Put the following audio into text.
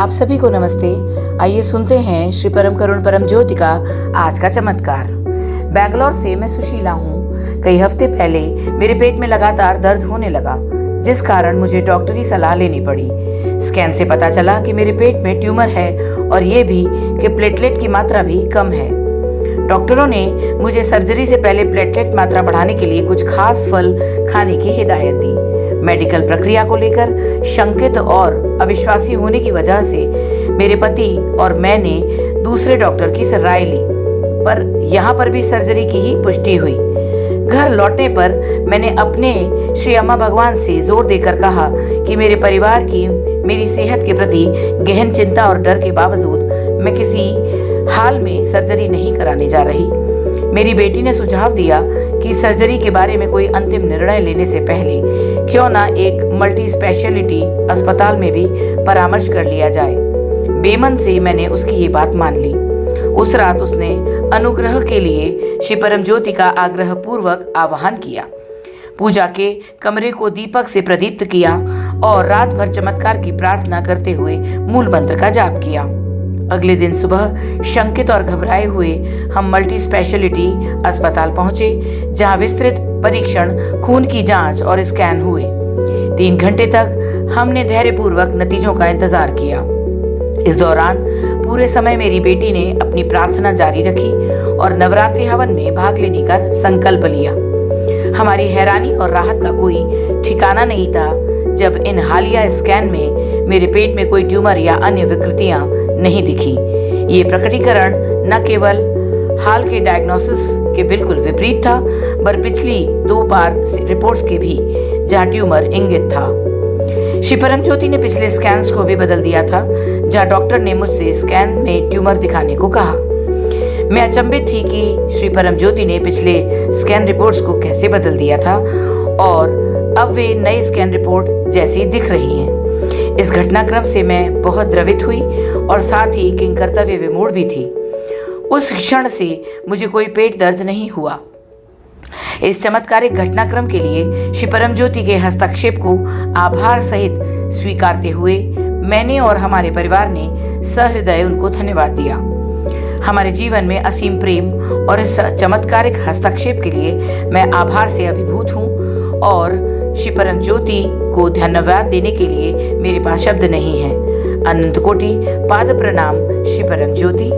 आप सभी को नमस्ते। आइए सुनते हैं श्री परम करुण परम ज्योति का आज का चमत्कार। बैंगलोर से मैं सुशीला हूँ। कई हफ्ते पहले मेरे पेट में लगातार दर्द होने लगा, जिस कारण मुझे डॉक्टरी सलाह लेनी पड़ी। स्कैन से पता चला कि मेरे पेट में ट्यूमर है और ये भी कि प्लेटलेट की मात्रा भी कम है। डॉक्टरों ने मुझे सर्जरी से पहले प्लेटलेट मात्रा बढ़ाने के लिए कुछ खास फल खाने की हिदायत दी। मेडिकल प्रक्रिया को लेकर शंकित और अविश्वासी होने की वजह से मेरे पति और मैंने दूसरे डॉक्टर की राय ली, पर यहाँ पर भी सर्जरी की ही पुष्टि हुई। घर लौटने पर मैंने अपने श्री अम्मा भगवान से जोर देकर कहा कि मेरे परिवार की मेरी सेहत के प्रति गहन चिंता और डर के बावजूद मैं किसी हाल में सर्जरी नहीं कराने जा रही। मेरी बेटी ने सुझाव दिया कि सर्जरी के बारे में कोई अंतिम निर्णय लेने से पहले क्यों ना एक मल्टी स्पेशलिटी अस्पताल में भी परामर्श कर लिया जाए। बेमन से मैंने उसकी ये बात मान ली। उस रात उसने अनुग्रह के लिए श्री परम ज्योति का आग्रह पूर्वक आह्वान किया, पूजा के कमरे को दीपक से प्रदीप्त किया और रात भर चमत्कार की प्रार्थना करते हुए मूल मंत्र का जाप किया। अगले दिन सुबह शंकित और घबराए हुए हम मल्टी स्पेशलिटी अस्पताल पहुंचे, जहां विस्तृत परीक्षण, खून की जांच और स्कैन हुए। 3 घंटे तक हमने धैर्यपूर्वक नतीजों का इंतजार किया। इस दौरान पूरे समय मेरी बेटी ने अपनी प्रार्थना जारी रखी और नवरात्रि हवन में भाग लेने का संकल्प लिया। हमारी हैरानी और राहत का कोई ठिकाना नहीं था जब इन हालिया स्कैन में मेरे पेट में कोई ट्यूमर या अन्य विकृतियां नहीं दिखी। ये प्रकटीकरण न केवल हाल के डायग्नोसिस के बिल्कुल विपरीत था, पर पिछली 2 बार रिपोर्ट्स के भी, जहां ट्यूमर इंगित था। श्री परम ज्योति ने पिछले स्कैन्स को भी बदल दिया था, जहां डॉक्टर ने मुझसे स्कैन में ट्यूमर दिखाने को कहा। मैं अचंभित थी कि श्री परम ज्योति ने पिछले स्कैन रिपोर्ट्स को कैसे बदल दिया था और अब वे नई स्कैन रिपोर्ट जैसी दिख रही हैं। इस घटनाक्रम से मैं बहुत द्रवित हुई और साथ ही किंकर्तव्य विमूढ़ भी थी। उस क्षण से मुझे कोई पेट दर्द नहीं हुआ। इस चमत्कारिक घटनाक्रम के लिए श्री परम ज्योति के हस्तक्षेप को आभार सहित स्वीकारते हुए मैंने और हमारे परिवार ने सहृदय उनको धन्यवाद दिया। हमारे जीवन में असीम प्रेम और इस चमत्कारिक हस्तक्षेप के लिए मैं आभार से अभिभूत हूँ और श्री परम ज्योति को धन्यवाद देने के लिए मेरे पास शब्द नहीं है। अनंत कोटि पाद प्रणाम श्री परम ज्योति।